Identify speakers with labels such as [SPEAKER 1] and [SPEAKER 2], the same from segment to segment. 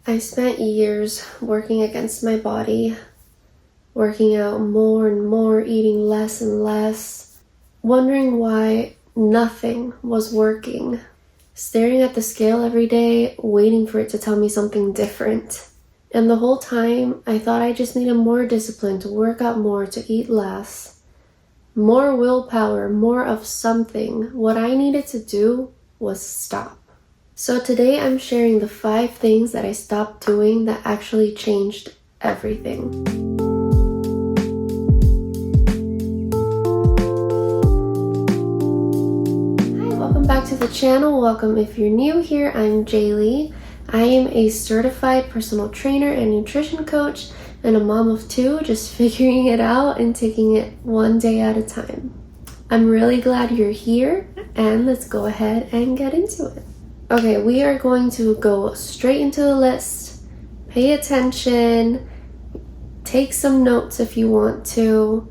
[SPEAKER 1] I spent years working against my body, working out more and more, eating less and less, wondering why nothing was working, staring at the scale every day, waiting for it to tell me something different. And the whole time, I thought I just needed more discipline to work out more, to eat less, more willpower, more of something. What I needed to do was stop. So today I'm sharing the 5 things that I stopped doing that actually changed everything. Hi, welcome back to the channel. Welcome if you're new here. I'm Jayle. I am a certified personal trainer and nutrition coach and a mom of 2, just figuring it out and taking it one day at a time. I'm really glad you're here, and let's go ahead and get into it. Okay, we are going to go straight into the list. Pay attention. Take some notes if you want to.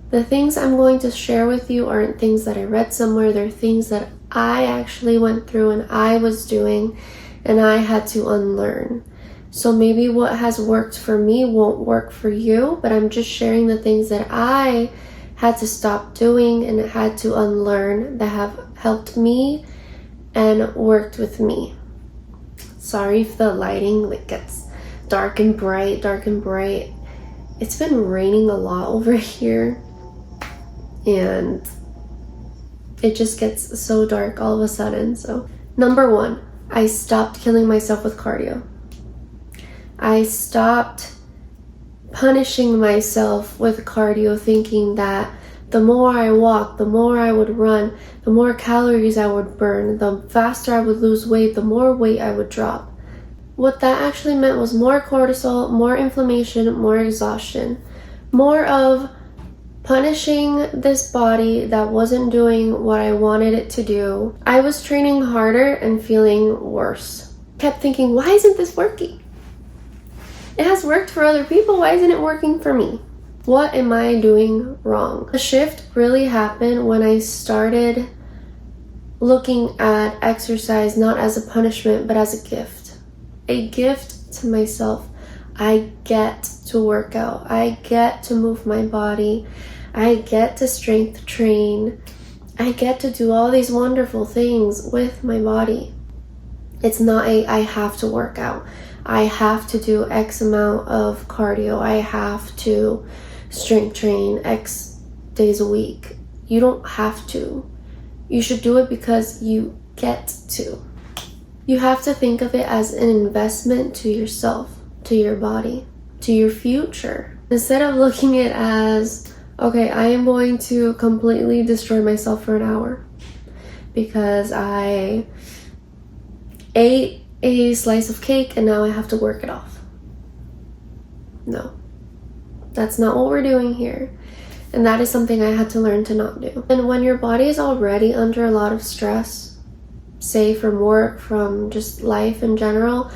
[SPEAKER 1] The things I'm going to share with you aren't things that I read somewhere. They're things that I actually went through and I was doing and I had to unlearn. So maybe what has worked for me won't work for you, but I'm just sharing the things that I had to stop doing and had to unlearn that have helped me and worked with me. Sorry if the lighting gets dark and bright. It's been raining a lot over here and it just gets so dark all of a sudden. So number 1, I stopped killing myself with cardio. I stopped punishing myself with cardio, thinking that the more I walked, the more I would run, the more calories I would burn, the faster I would lose weight, the more weight I would drop. What that actually meant was more cortisol, more inflammation, more exhaustion, more of punishing this body that wasn't doing what I wanted it to do. I was training harder and feeling worse. Kept thinking, why isn't this working? It has worked for other people. Why isn't it working for me? What am I doing wrong? The shift really happened when I started looking at exercise not as a punishment, but as a gift. A gift to myself. I get to work out. I get to move my body. I get to strength train. I get to do all these wonderful things with my body. It's not I have to work out. I have to do X amount of cardio. I have to strength train X days a week. You don't have to. You should do it because you get to. You have to think of it as an investment to yourself, to your body, to your future. Instead of looking at it as, okay, I am going to completely destroy myself for an hour because I ate a slice of cake and now I have to work it off. No, that's not what we're doing here. And that is something I had to learn to not do. And when your body is already under a lot of stress, say from work, from just life in general,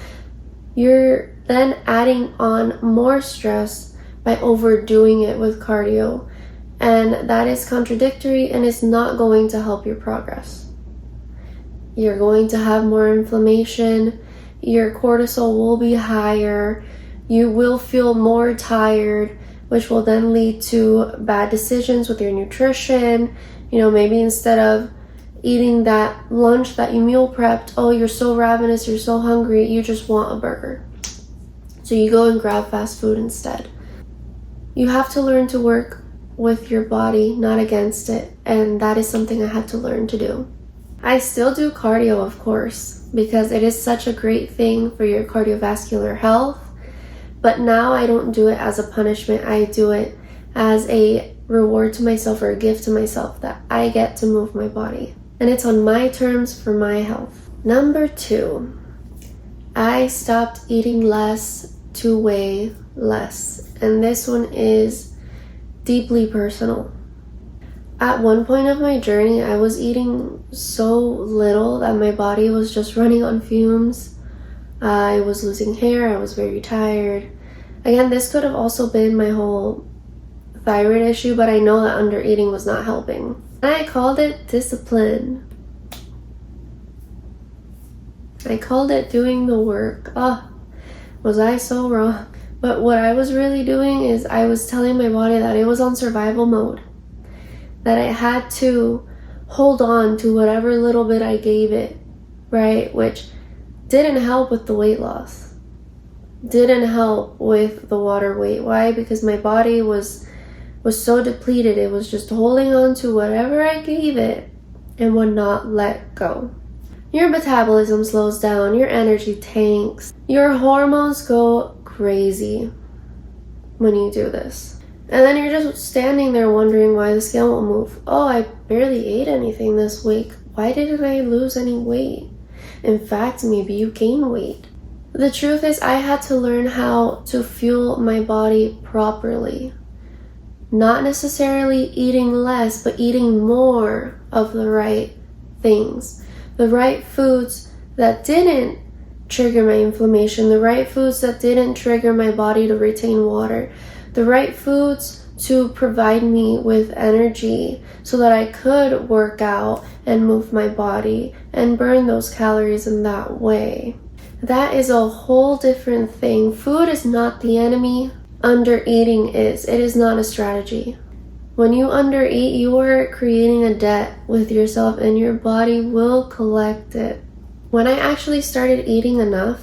[SPEAKER 1] you're then adding on more stress by overdoing it with cardio. And that is contradictory and is not going to help your progress. You're going to have more inflammation. Your cortisol will be higher. You will feel more tired, which will then lead to bad decisions with your nutrition. You know, maybe instead of eating that lunch that you meal prepped, oh, you're so ravenous, you're so hungry, you just want a burger. So you go and grab fast food instead. You have to learn to work with your body, not against it. And that is something I had to learn to do. I still do cardio, of course, because it is such a great thing for your cardiovascular health. But now I don't do it as a punishment. I do it as a reward to myself or a gift to myself that I get to move my body. And it's on my terms for my health. Number 2, I stopped eating less to weigh less. And this one is deeply personal. At one point of my journey, I was eating so little that my body was just running on fumes. I was losing hair. I was very tired. Again, this could have also been my whole thyroid issue, but I know that under eating was not helping. And I called it discipline. I called it doing the work. Was I so wrong? But what I was really doing is I was telling my body that it was on survival mode, that I had to hold on to whatever little bit I gave it, right? Which didn't help with the weight loss, didn't help with the water weight. Why? Because my body was so depleted. It was just holding on to whatever I gave it and would not let go. Your metabolism slows down, your energy tanks, your hormones go crazy when you do this. And then you're just standing there wondering why the scale won't move. Oh, I barely ate anything this week. Why didn't I lose any weight? In fact, maybe you gain weight. The truth is, I had to learn how to fuel my body properly. Not necessarily eating less, but eating more of the right things. The right foods that didn't trigger my inflammation, the right foods that didn't trigger my body to retain water, the right foods to provide me with energy so that I could work out and move my body and burn those calories in that way. That is a whole different thing. Food is not the enemy. Undereating is. It is not a strategy. When you undereat, you are creating a debt with yourself and your body will collect it. When I actually started eating enough,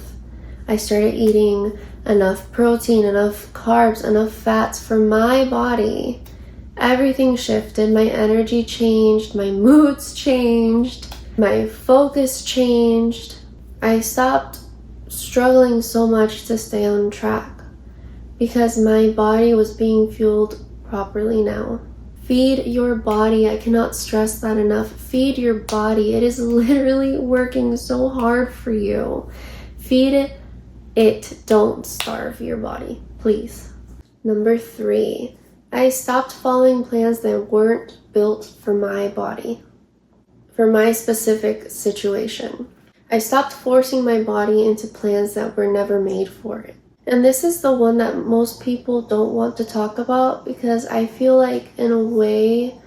[SPEAKER 1] I started eating enough protein, enough carbs, enough fats for my body. Everything shifted. My energy changed, my moods changed, my focus changed. I stopped struggling so much to stay on track because my body was being fueled properly now. Feed your body. I cannot stress that enough. Feed your body. It is literally working so hard for you. Feed it. Don't starve your body, please. Number 3, I stopped following plans that weren't built for my body, for my specific situation. I stopped forcing my body into plans that were never made for it. And this is the one that most people don't want to talk about because I feel like in a way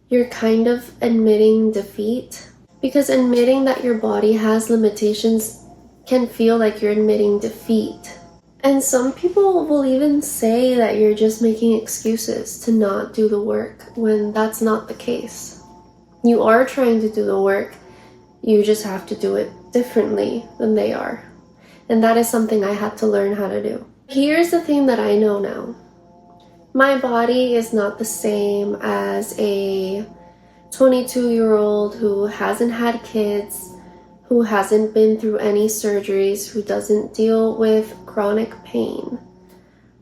[SPEAKER 1] you're kind of admitting defeat. Because admitting that your body has limitations can feel like you're admitting defeat. And some people will even say that you're just making excuses to not do the work when that's not the case. You are trying to do the work, you just have to do it differently than they are. And that is something I had to learn how to do. Here's the thing that I know now. My body is not the same as a 22-year-old who hasn't had kids, who hasn't been through any surgeries, who doesn't deal with chronic pain.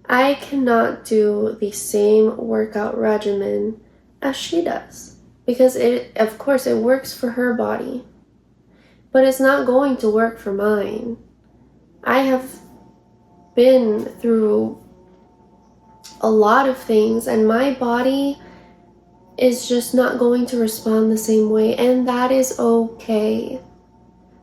[SPEAKER 1] I cannot do the same workout regimen as she does because of course it works for her body, but it's not going to work for mine. I have been through a lot of things and my body is just not going to respond the same way, and that is okay.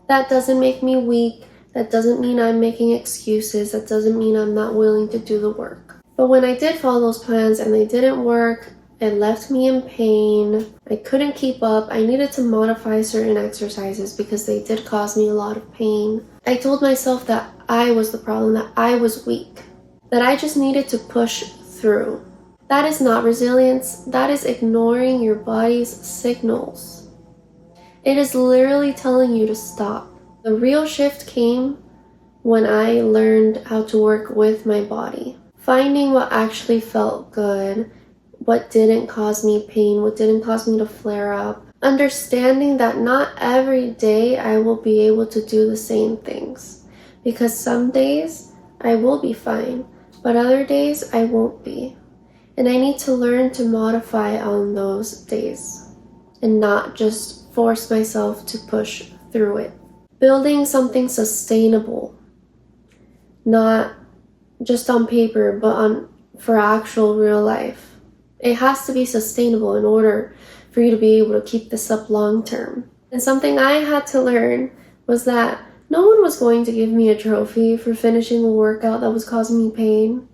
[SPEAKER 1] That doesn't make me weak. That doesn't mean I'm making excuses. That doesn't mean I'm not willing to do the work. But when I did follow those plans and they didn't work, it left me in pain. I couldn't keep up. I needed to modify certain exercises because they did cause me a lot of pain. I told myself that I was the problem, that I was weak, that I just needed to push through. That is not resilience. That is ignoring your body's signals. It is literally telling you to stop. The real shift came when I learned how to work with my body, finding what actually felt good, what didn't cause me pain, what didn't cause me to flare up, understanding that not every day I will be able to do the same things, because some days I will be fine, but other days I won't be. And I need to learn to modify on those days and not just force myself to push through it. Building something sustainable, not just on paper, but for actual real life. It has to be sustainable in order for you to be able to keep this up long term. And something I had to learn was that no one was going to give me a trophy for finishing a workout that was causing me pain.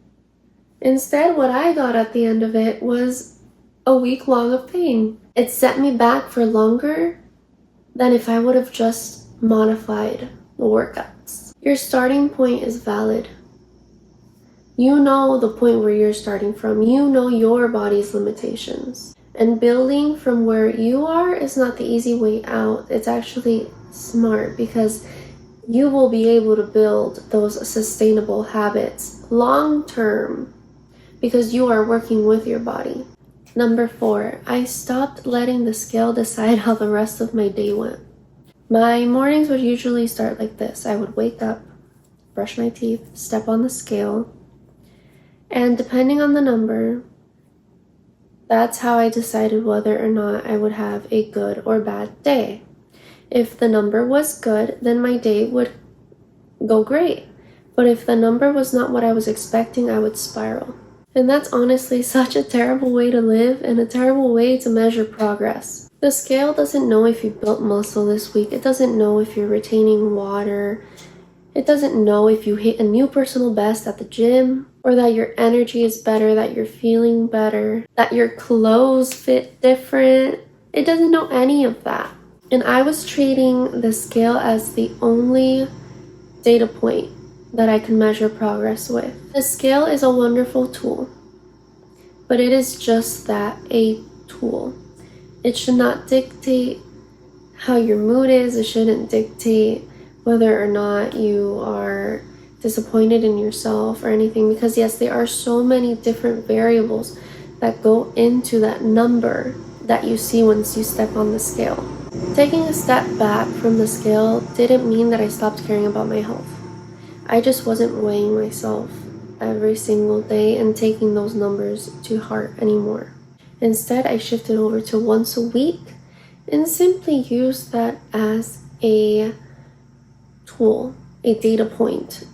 [SPEAKER 1] Instead, what I got at the end of it was a week long of pain. It set me back for longer than if I would have just modified the workouts. Your starting point is valid. You know the point where you're starting from. You know your body's limitations. And building from where you are is not the easy way out. It's actually smart because you will be able to build those sustainable habits long term because you are working with your body. Number 4, I stopped letting the scale decide how the rest of my day went. My mornings would usually start like this. I would wake up, brush my teeth, step on the scale, and depending on the number, that's how I decided whether or not I would have a good or bad day. If the number was good, then my day would go great. But if the number was not what I was expecting, I would spiral. And that's honestly such a terrible way to live and a terrible way to measure progress. The scale doesn't know if you built muscle this week. It doesn't know if you're retaining water. It doesn't know if you hit a new personal best at the gym, or that your energy is better, that you're feeling better, that your clothes fit different. It doesn't know any of that. And I was treating the scale as the only data point that I can measure progress with. The scale is a wonderful tool, but it is just that, a tool. It should not dictate how your mood is. It shouldn't dictate whether or not you are disappointed in yourself or anything, because yes, there are so many different variables that go into that number that you see once you step on the scale. Taking a step back from the scale didn't mean that I stopped caring about my health. I just wasn't weighing myself every single day and taking those numbers to heart anymore. Instead, I shifted over to once a week and simply used that as a tool, a data point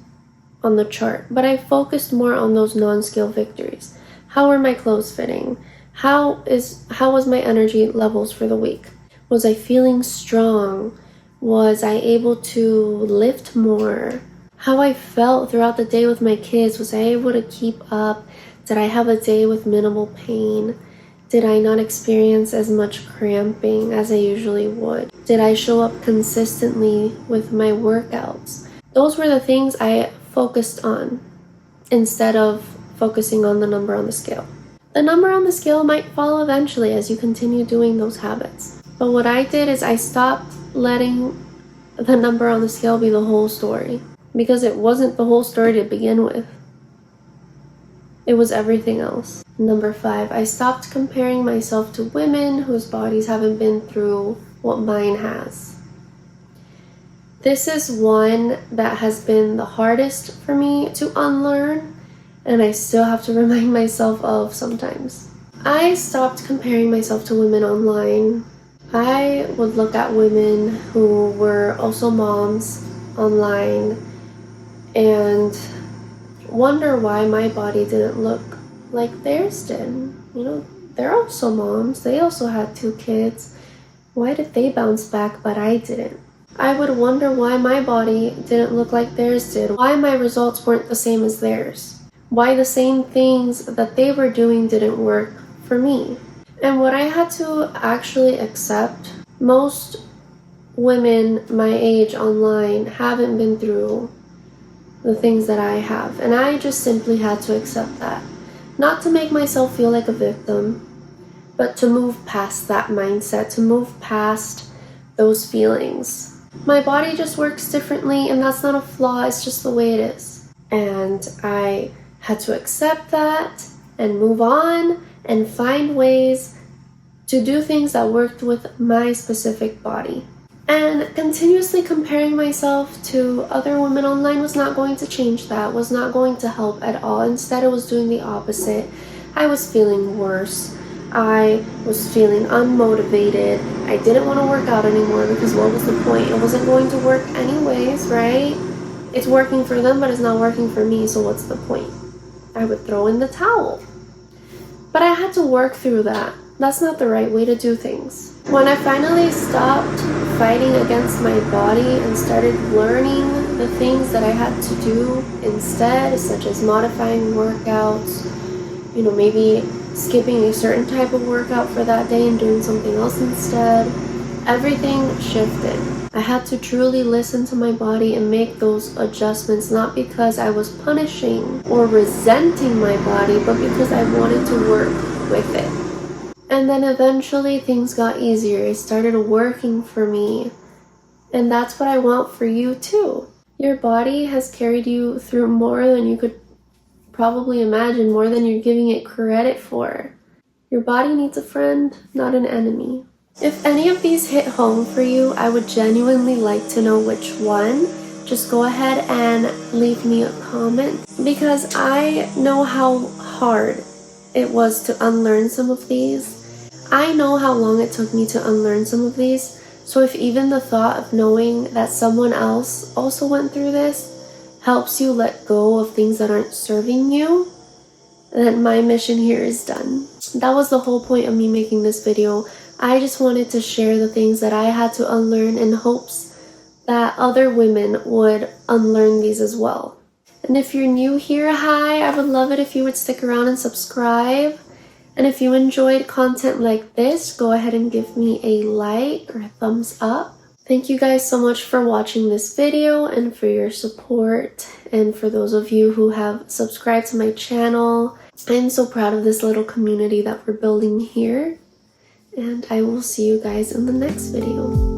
[SPEAKER 1] on the chart. But I focused more on those non-scale victories. How are my clothes fitting? How was my energy levels for the week? Was I feeling strong? Was I able to lift more? How I felt throughout the day with my kids. Was I able to keep up? Did I have a day with minimal pain? Did I not experience as much cramping as I usually would? Did I show up consistently with my workouts? Those were the things I focused on instead of focusing on the number on the scale. The number on the scale might fall eventually as you continue doing those habits. But what I did is I stopped letting the number on the scale be the whole story, because it wasn't the whole story to begin with. It was everything else. Number 5, I stopped comparing myself to women whose bodies haven't been through what mine has. This is one that has been the hardest for me to unlearn, and I still have to remind myself of sometimes. I stopped comparing myself to women online. I would look at women who were also moms online and wonder why my body didn't look like theirs did. You know, they're also moms. They also had 2 kids. Why did they bounce back but I didn't? I would wonder why my body didn't look like theirs did. Why my results weren't the same as theirs. Why the same things that they were doing didn't work for me. And what I had to actually accept, most women my age online haven't been through the things that I have. And I just simply had to accept that. Not to make myself feel like a victim, but to move past that mindset, to move past those feelings. My body just works differently, and that's not a flaw, it's just the way it is. And I had to accept that and move on and find ways to do things that worked with my specific body. And continuously comparing myself to other women online was not going to change that, was not going to help at all. Instead, it was doing the opposite. I was feeling worse. I was feeling unmotivated. I didn't want to work out anymore because what was the point? It wasn't going to work anyways, right? It's working for them, but it's not working for me, so what's the point? I would throw in the towel. But I had to work through that. That's not the right way to do things. When I finally stopped fighting against my body and started learning the things that I had to do instead, such as modifying workouts, maybe skipping a certain type of workout for that day and doing something else instead, everything shifted. I had to truly listen to my body and make those adjustments, not because I was punishing or resenting my body, but because I wanted to work with it. And then eventually things got easier. It started working for me. And that's what I want for you too. Your body has carried you through more than you could probably imagine, more than you're giving it credit for. Your body needs a friend, not an enemy. If any of these hit home for you, I would genuinely like to know which one. Just go ahead and leave me a comment, because I know how hard it was to unlearn some of these. I know how long it took me to unlearn some of these. So if even the thought of knowing that someone else also went through this helps you let go of things that aren't serving you, then my mission here is done. That was the whole point of me making this video. I just wanted to share the things that I had to unlearn in hopes that other women would unlearn these as well. And if you're new here, hi, I would love it if you would stick around and subscribe. And if you enjoyed content like this, go ahead and give me a like or a thumbs up. Thank you guys so much for watching this video and for your support. And for those of you who have subscribed to my channel, I'm so proud of this little community that we're building here. And I will see you guys in the next video.